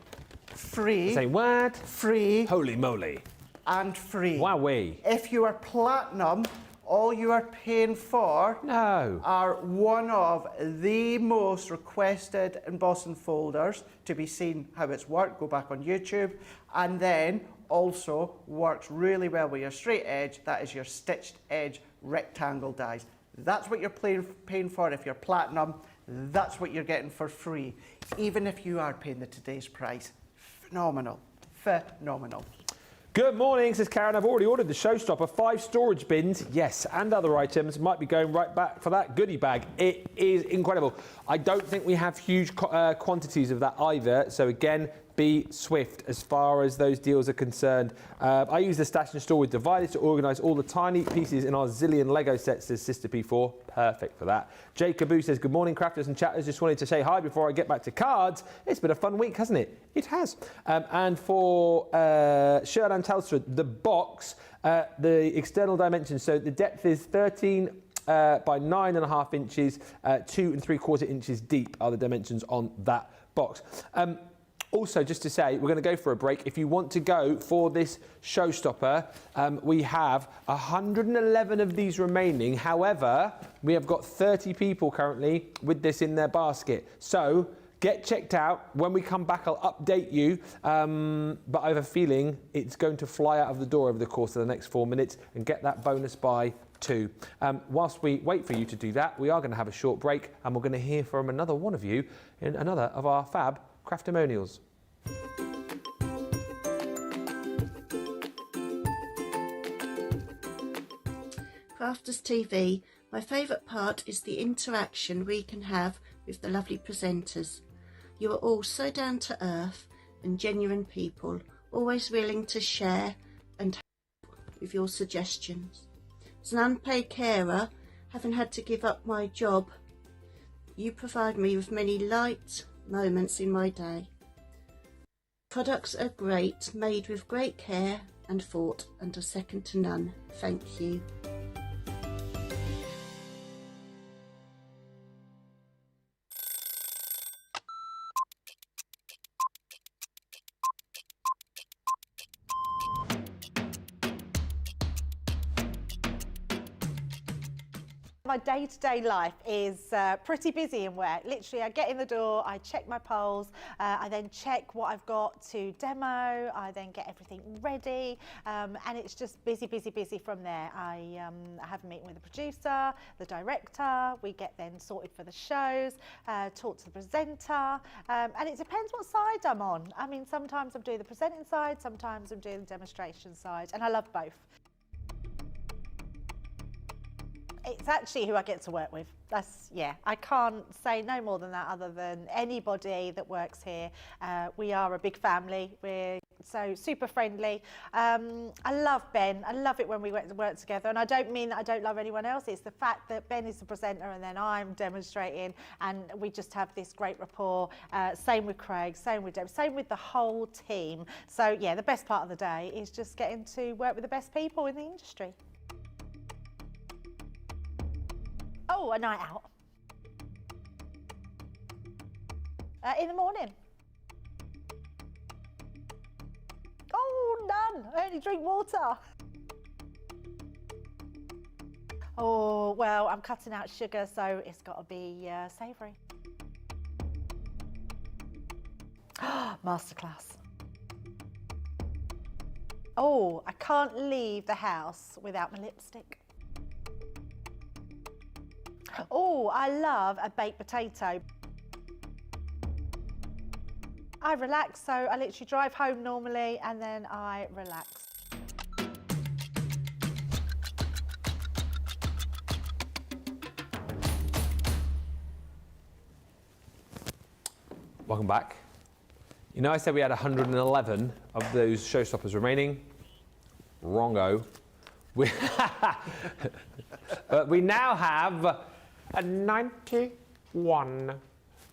free, Say what? free, Holy moly. and free. Wowee. If you are platinum, all you are paying for No. are one of the most requested embossing folders to be seen how it's worked. Go back on YouTube. And then also works really well with your straight edge. That is your stitched edge rectangle dies. That's what you're paying for if you're platinum. That's what you're getting for free. Even if you are paying the today's price. Phenomenal. Phenomenal. Good morning, says Karen. I've already ordered the showstopper, 5 storage bins, yes, and other items. Might be going right back for that goodie bag. It is incredible. I don't think we have huge quantities of that either. So again, be swift as far as those deals are concerned. I use the stash and store with dividers to organise all the tiny pieces in our zillion Lego sets, says Sister P4. Perfect for that. Jacob Boo says, good morning, crafters and chatters. Just wanted to say hi before I get back to cards. It's been a fun week, hasn't it? It has. And for Sherdan Telstra, the box, the external dimensions. So the depth is 13 by 9.5 inches, 2 3/4 inches deep are the dimensions on that box. Also, just to say, we're going to go for a break. If you want to go for this showstopper, we have 111 of these remaining. However, we have got 30 people currently with this in their basket. So get checked out. When we come back, I'll update you. But I have a feeling it's going to fly out of the door over the course of the next 4 minutes and get that bonus buy too. Whilst we wait for you to do that, we are going to have a short break and we're going to hear from another one of you in another of our fab craftimonials. Crafters TV, my favourite part is the interaction we can have with the lovely presenters. You are all so down to earth and genuine people, always willing to share and help with your suggestions. As an unpaid carer, having had to give up my job, you provide me with many light moments in my day. Products are great, made with great care and thought, and are second to none. Thank you. My day-to-day life is pretty busy in work. Literally, I get in the door, I check my polls, I then check what I've got to demo, I then get everything ready, and it's just busy, busy, busy from there. I have a meeting with the producer, the director, we get then sorted for the shows, talk to the presenter, and it depends what side I'm on. I mean, sometimes I'm doing the presenting side, sometimes I'm doing the demonstration side, and I love both. It's actually who I get to work with. Yeah, I can't say no more than that other than anybody that works here. We are a big family. We're so super friendly. I love Ben. I love it when we work together. And I don't mean that I don't love anyone else. It's the fact that Ben is the presenter and then I'm demonstrating and we just have this great rapport. Same with Craig, same with Deb, same with the whole team. So yeah, the best part of the day is just getting to work with the best people in the industry. Oh, a night out. In the morning. Oh, none. I only drink water. Oh, well, I'm cutting out sugar, so it's got to be savoury. Masterclass. Oh, I can't leave the house without my lipstick. Oh, I love a baked potato. I relax, so I literally drive home normally and then I relax. Welcome back. You know I said we had 111 of those showstoppers remaining? Wrongo. But we now have a 91.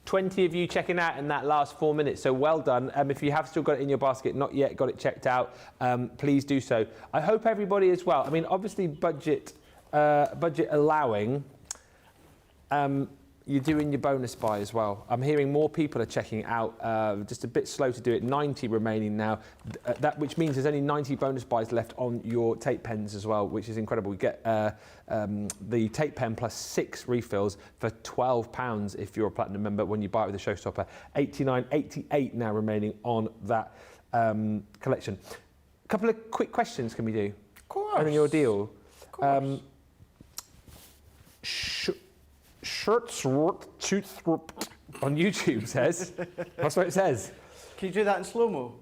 20 of you checking out in that last 4 minutes, so well done. If you have still got it in your basket, not yet got it checked out, please do so. I hope everybody as well. I mean, obviously budget allowing, you're doing your bonus buy as well. I'm hearing more people are checking out. Just a bit slow to do it. 90 remaining now. Which means there's only 90 bonus buys left on your tape pens as well, which is incredible. You get the tape pen plus 6 refills for £12 if you're a platinum member when you buy it with the Showstopper. 89.88 now remaining on that collection. A couple of quick questions can we do? Of course. On your deal. Of course. Shirts on YouTube says. That's what it says. Can you do that in slow-mo?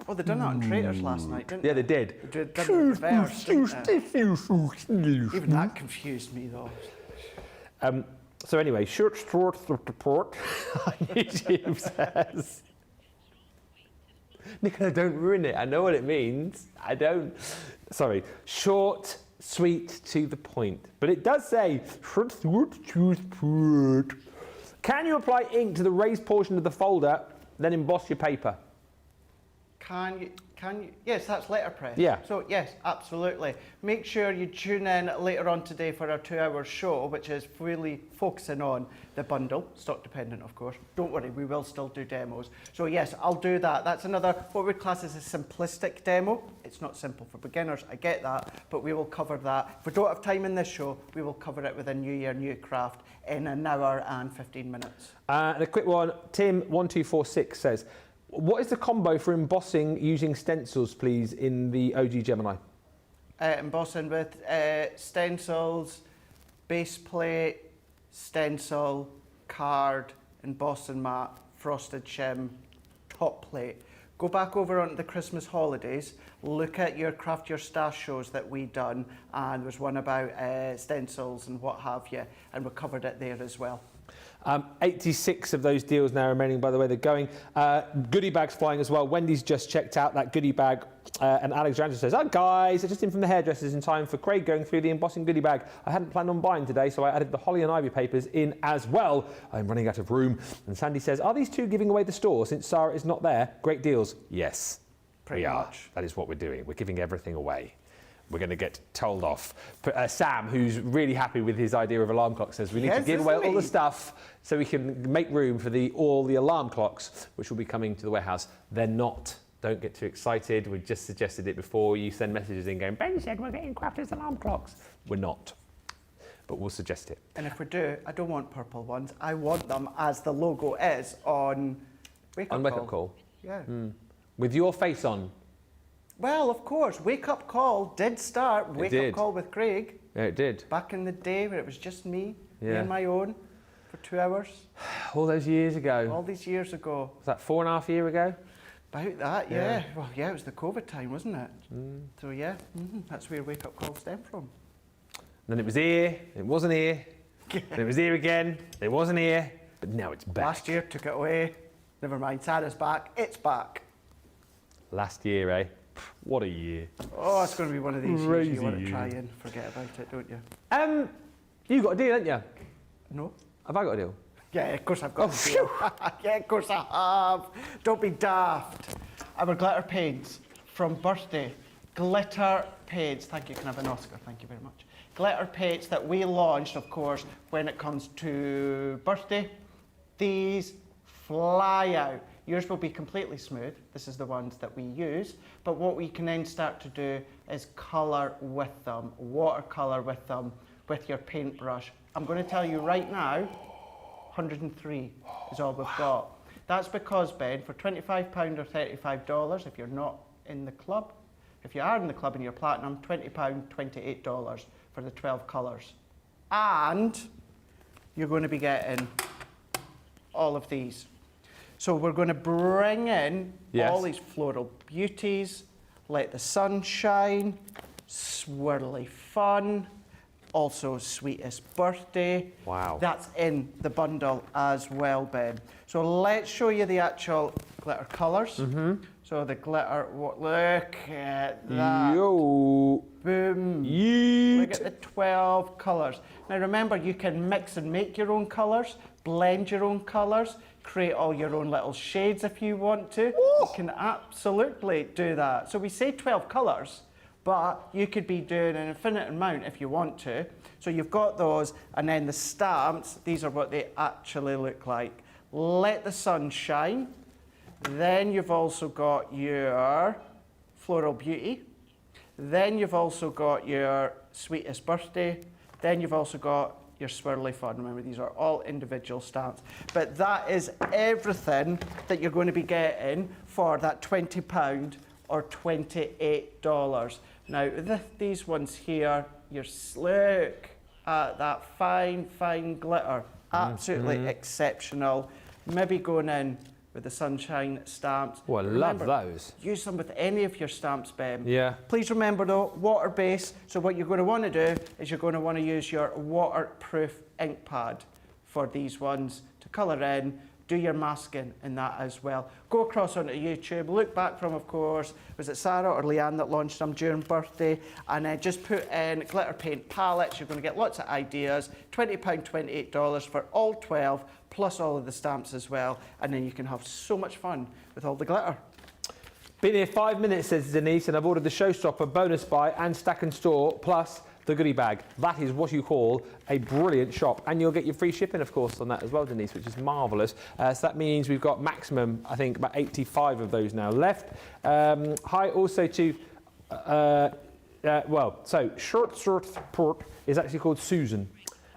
Oh, they done that on Traitors last night, didn't they? Yeah, they did. They did it in reverse, didn't they? Even that confused me, though. So anyway, Shirts report on YouTube says. Nicola, don't ruin it. I know what it means. I don't. Sorry. Short, sweet, to the point. But it does say, can you apply ink to the raised portion of the folder, then emboss your paper? Can you? Yes, that's letterpress. Yeah. So yes, absolutely. Make sure you tune in later on today for our 2-hour show, which is really focusing on the bundle, stock dependent, of course. Don't worry, we will still do demos. So yes, I'll do that. That's another, what we class as a simplistic demo. It's not simple for beginners, I get that, but we will cover that. If we don't have time in this show, we will cover it with a New Year, New Craft in an hour and 15 minutes. And a quick one, Tim1246 says, what is the combo for embossing using stencils, please, in the OG Gemini? Embossing with stencils, base plate, stencil, card, embossing mat, frosted shim, top plate. Go back over onto the Christmas holidays, look at your Craft Your Stash shows that we done, and there's one about stencils and what have you, and we covered it there as well. 86 of those deals now remaining, by the way, they're going. Goodie bags flying as well. Wendy's just checked out that goodie bag. And Alexandra says, oh, guys, I just in from the hairdressers in time for Craig going through the embossing goodie bag. I hadn't planned on buying today, so I added the holly and ivy papers in as well. I'm running out of room. And Sandy says, are these two giving away the store since Sarah is not there? Great deals. Yes, Pretty we are. much. That is what we're doing. We're giving everything away. We're going to get told off. Sam, who's really happy with his idea of alarm clocks, says we need to give away all the stuff so we can make room for all the alarm clocks, which will be coming to the warehouse. They're not. Don't get too excited. We just suggested it before. You send messages in going, Ben said we're getting Crafters alarm clocks. We're not. But we'll suggest it. And if we do, I don't want purple ones. I want them as the logo is on Wake Up Call. Yeah. With your face on. Well, of course, Wake Up Call did start. Wake Up Call with Craig. Yeah, it did. Back in the day where it was just me Yeah. and my own for 2 hours. All those years ago. All these years ago. Was that 4.5 years ago? About that, yeah. Well, yeah, it was the COVID time, wasn't it? So yeah, that's where Wake Up Call stemmed from. Then it was here, it wasn't here. Then it was here again, it wasn't here. But now it's back. Last year took it away. Never mind, Sarah's back. It's back. Last year, eh? What a year. Oh, it's going to be one of these years you want to Crazy try and forget about it, don't you? You got a deal, haven't you? No? Have I got a deal? Yeah, of course I've got a deal. Yeah, of course I have. Don't be daft. Our glitter paints from Birthday. Glitter paints. Thank you. Can I have an Oscar? Thank you very much. Glitter paints that we launched, of course, when it comes to Birthday. These fly out. Yours will be completely smooth. This is the ones that we use. But what we can then start to do is colour with them, watercolour with them, with your paintbrush. I'm going to tell you right now, 103 is all we've got. That's because, Ben, for £25 or $35, if you're not in the club, if you are in the club and you're platinum, £20, $28 for the 12 colours. And you're going to be getting all of these. So we're going to bring in all these floral beauties, let the sun shine, swirly fun, also sweetest birthday. Wow. That's in the bundle as well, Ben. So let's show you the actual glitter colours. So the glitter, look at that. Yo. Boom. Yeet. Look at the 12 colours. Now remember, you can mix and make your own colours, blend your own colours, create all your own little shades if you want to. You can absolutely do that. So we say 12 colours, but you could be doing an infinite amount if you want to. So you've got those, and then the stamps, these are what they actually look like. Let the sun shine. Then you've also got your Floral Beauty. Then you've also got your Sweetest Birthday. Then you've also got your Swirly Fun. Remember, these are all individual stamps. But that is everything that you're going to be getting for that £20 or $28. Now, these ones here, look at that fine, fine glitter. Absolutely exceptional. Maybe going in with the sunshine stamps. Oh, I love those. Use them with any of your stamps, Ben. Yeah. Please remember though, water-based. So what you're going to want to do is you're going to want to use your waterproof ink pad for these ones to colour in. Do your masking in that as well. Go across onto YouTube, look back from, of course, was it Sarah or Leanne that launched them during birthday, and then just put in glitter paint palettes. You're going to get lots of ideas. £20, $28 for all 12, plus all of the stamps as well, and then you can have so much fun with all the glitter. Been here 5 minutes, says Denise, and I've ordered the Showstopper bonus buy and stack and store, plus the goodie bag. That is what you call a brilliant shop, and you'll get your free shipping, of course, on that as well, Denise, which is marvellous. So that means we've got maximum, I think, about 85 of those now left. Hi also to, so Short Port is actually called Susan.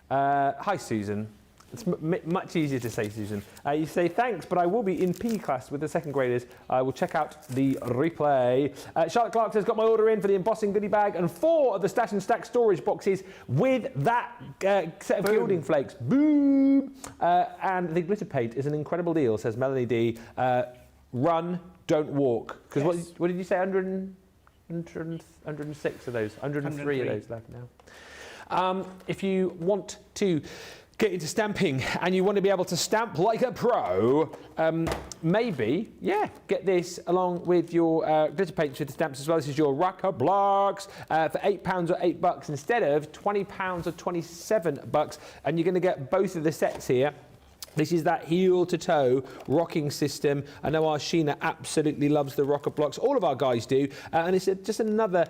Hi, Susan. It's much easier to say, Susan. You say, thanks, but I will be in PE class with the second graders. I will check out the replay. Charlotte Clark says, got my order in for the embossing goodie bag and 4 of the Stash and Stack storage boxes with that set of gilding flakes. Boom! And the glitter paint is an incredible deal, says Melanie D. Run, don't walk. Because what did you say, 106 of those, 103 of those left now. If you want to get into stamping and you want to be able to stamp like a pro, maybe, get this along with your glitter paints with the stamps as well. This is your Rocker Blocks for £8 or $8 instead of £20 or $27, and you're going to get both of the sets here. This is that heel-to-toe rocking system. I know our Sheena absolutely loves the rocker blocks. All of our guys do. And it's just another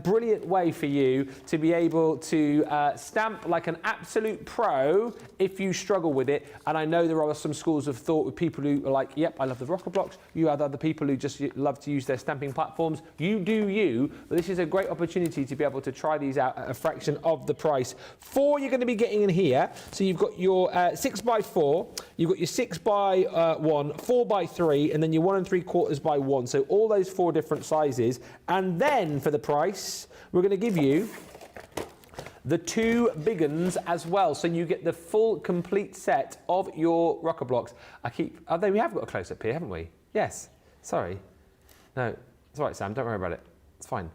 brilliant way for you to be able to stamp like an absolute pro if you struggle with it. And I know there are some schools of thought with people who are like, yep, I love the rocker blocks. You have other people who just love to use their stamping platforms. You do you. But this is a great opportunity to be able to try these out at a fraction of the price. 4 you're going to be getting in here. So you've got your 6x4. You've got your 6x1, 4x3, and then your 1 3/4 by 1. So all those 4 different sizes. And then for the price, we're going to give you the 2 big uns as well. So you get the full complete set of your rocker blocks. We have got a close up here, haven't we? Yes. Sorry. No, it's all right, Sam. Don't worry about it. It's fine.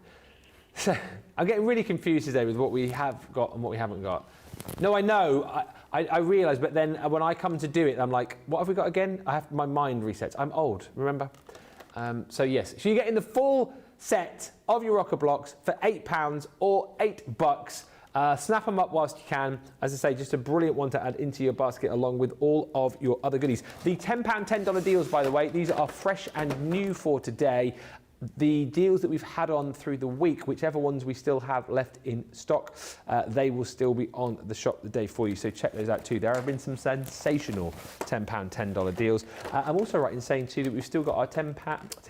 So I'm getting really confused today with what we have got and what we haven't got. No, I know. I realise, but then when I come to do it, I'm like, what have we got again? My mind resets. I'm old, remember? So yes, so you're getting the full set of your rocker blocks for £8 or $8. Snap them up whilst you can. As I say, just a brilliant one to add into your basket along with all of your other goodies. The £10, $10 deals, by the way, these are fresh and new for today. The deals that we've had on through the week, whichever ones we still have left in stock, they will still be on the shop the day for you. So check those out too. There have been some sensational £10, $10 deals. I'm also right in saying too that we've still got our £2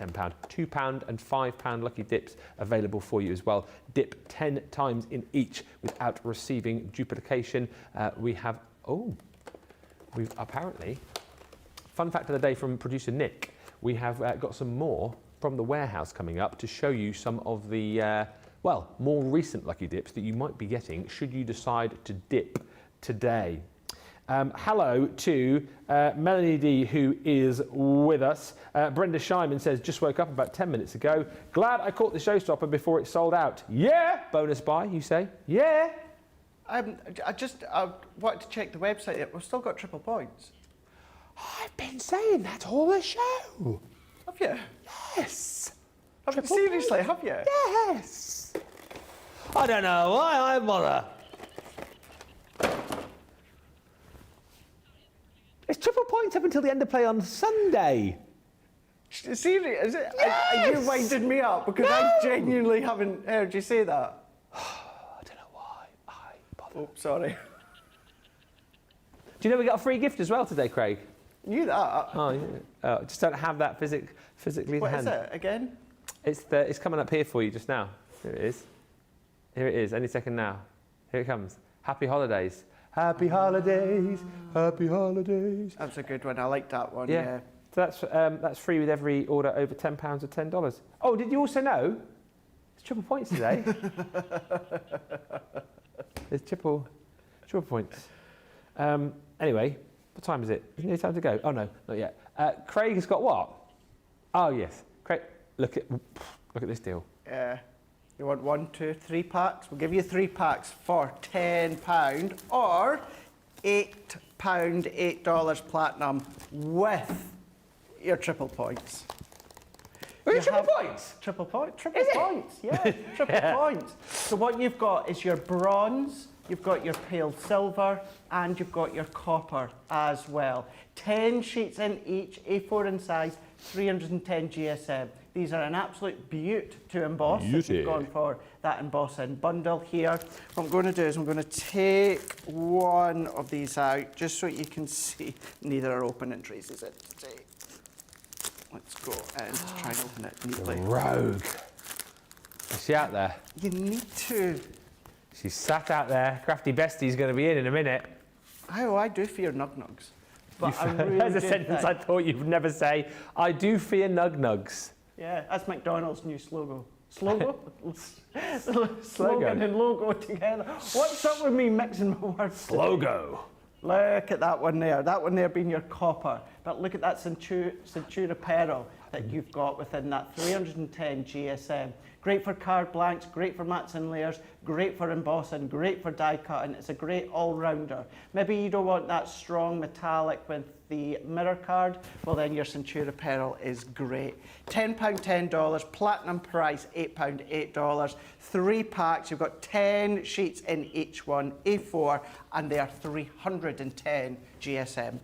and £5 lucky dips available for you as well. Dip 10 times in each without receiving duplication. We've apparently, fun fact of the day from producer Nick, we have got some more from the warehouse coming up to show you some of the, more recent lucky dips that you might be getting should you decide to dip today. Hello to Melanie D, who is with us. Brenda Shyman says, just woke up about 10 minutes ago. Glad I caught the Showstopper before it sold out. Yeah! Bonus buy, you say? Yeah! I wanted to check the website. We've still got triple points. I've been saying that all the show. Have you? Yes. Seriously, have you? Yes. I don't know why I bother. It's triple points up until the end of play on Sunday. Seriously, is it? Yes! Are you winding me up? Because I genuinely haven't heard you say that. I don't know why I bother. Oh, sorry. Do you know we got a free gift as well today, Craig? Knew that. Oh, yeah. Just don't have that physically in What hand. is it again? It's coming up here for you just now. Here it is. Here it is. Any second now. Here it comes. Happy holidays. Happy holidays. Happy holidays. That's a good one. I like that one. Yeah. Yeah. So that's free with every order over £10 or $10. Oh, did you also know it's triple points today? There's triple points. Anyway, what time is it? Isn't it time to go? Oh no, not yet. Craig has got what? Oh yes, Craig. Look at this deal. Yeah. You want 1, 2, 3 packs? We'll give you 3 packs for £10 or £8, $8 platinum with your triple points. Triple points? Triple points, yeah, triple points. So what you've got is your bronze, you've got your pale silver, and you've got your copper as well. 10 sheets in each, A4 in size, 310 GSM. These are an absolute beaut to emboss if you've gone for that embossing bundle here. What I'm going to do is I'm going to take one of these out just so you can see. Neither are open and traces it today. Let's go and try and open it neatly. Rogue. Is she out there? You need to. She's sat out there. Crafty Bestie's going to be in a minute. Oh, I do fear nug-nugs. But I really That's a do sentence think- I thought you'd never say. I do fear nug-nugs. Yeah, that's McDonald's new slogan. Slogan and logo together. What's up with me mixing my words today? Logo. Look at that one there. That one there being your copper. But look at that Centura Pearl that you've got within that 310 GSM. Great for card blanks, great for mats and layers, great for embossing, great for die cutting. It's a great all-rounder. Maybe you don't want that strong metallic with the mirror card. Well, then your Centura Pearl is great. £10, $10, platinum price, £8, $8. 3 packs, you've got 10 sheets in each one, A4, and they are 310 GSM.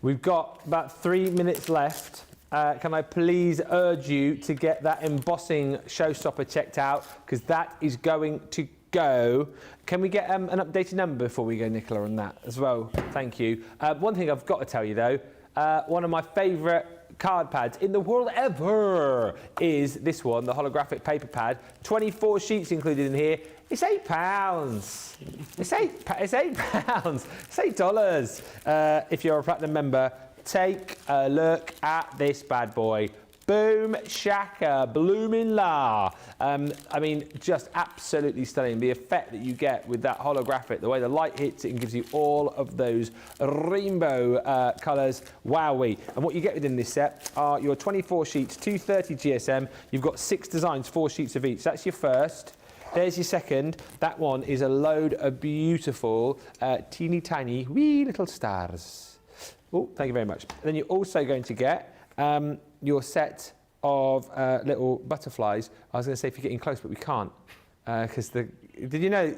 We've got about 3 minutes left. Can I please urge you to get that embossing showstopper checked out, because that is going to go. Can we get an updated number before we go, Nicola, on that as well? Thank you. One thing I've got to tell you though, one of my favourite card pads in the world ever is this one, the holographic paper pad. 24 sheets included in here. It's £8. It's £8. It's $8. If you're a platinum member, take a look at this bad boy. Boom shaka, bloomin' la. I mean, just absolutely stunning. The effect that you get with that holographic, the way the light hits it and gives you all of those rainbow colours. Wowee. And what you get within this set are your 24 sheets, 230 GSM. You've got 6 designs, 4 sheets of each. That's your first. There's your second. That one is a load of beautiful, teeny tiny, wee little stars. Oh, thank you very much. And then you're also going to get your set of little butterflies. I was going to say if you're getting close, but we can't. Because did you know,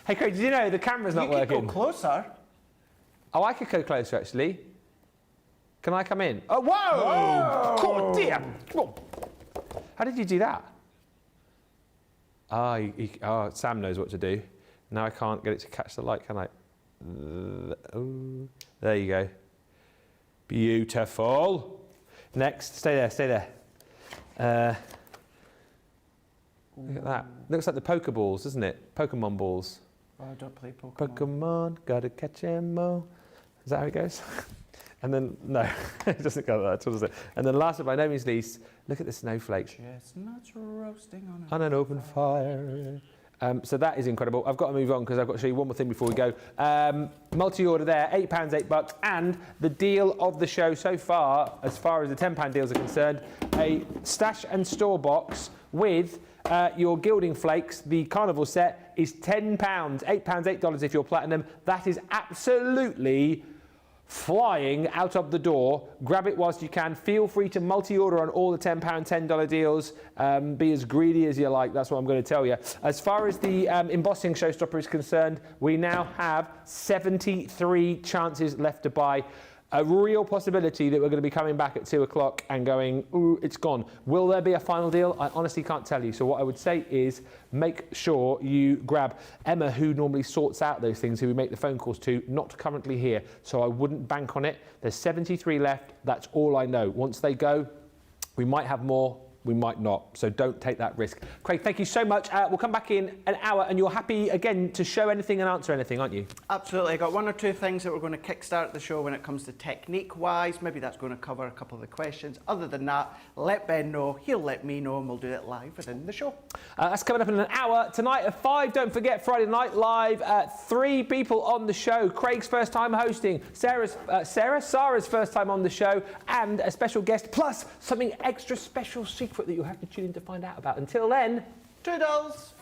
hey Craig, did you know the camera's not working? You could go closer. Oh, I could go closer actually. Can I come in? Oh, whoa! God damn! How did you do that? Sam knows what to do. Now I can't get it to catch the light, can I? Oh, there you go. Beautiful. Next, stay there. Look at that. Looks like the Pokeballs, doesn't it? Pokemon balls. Oh, I don't play Pokemon. Pokemon, gotta catch 'em all. Is that how it goes? And then, no, it doesn't go like that, does it? And then last but by no means least, look at the snowflake. Chestnuts roasting on an open fire. So that is incredible. I've got to move on because I've got to show you one more thing before we go. Multi-order there, £8, $8, and the deal of the show so far as the £10 deals are concerned, a stash and store box with your gilding flakes, the carnival set, is £10, £8, $8 if you're platinum. That is absolutely flying out of the door. Grab it whilst you can. Feel free to multi-order on all the £10, $10 deals. Be as greedy as you like. That's what I'm going to tell you. As far as the embossing showstopper is concerned, we now have 73 chances left to buy. A real possibility that we're going to be coming back at 2 o'clock and going, ooh, it's gone. Will there be a final deal? I honestly can't tell you. So what I would say is make sure you grab Emma, who normally sorts out those things, who we make the phone calls to, not currently here. So I wouldn't bank on it. There's 73 left. That's all I know. Once they go, we might have more. We might not, so don't take that risk. Craig, thank you so much. We'll come back in an hour, and you're happy again to show anything and answer anything, aren't you? Absolutely. I got one or two things that we're going to kickstart the show when it comes to technique-wise. Maybe that's going to cover a couple of the questions. Other than that, let Ben know, he'll let me know, and we'll do it live within the show. That's coming up in an hour. Tonight at 5, don't forget, Friday Night Live. 3 people on the show. Craig's first time hosting, Sarah's first time on the show, and a special guest, plus something extra special secret that you'll have to tune in to find out about. Until then, toodles!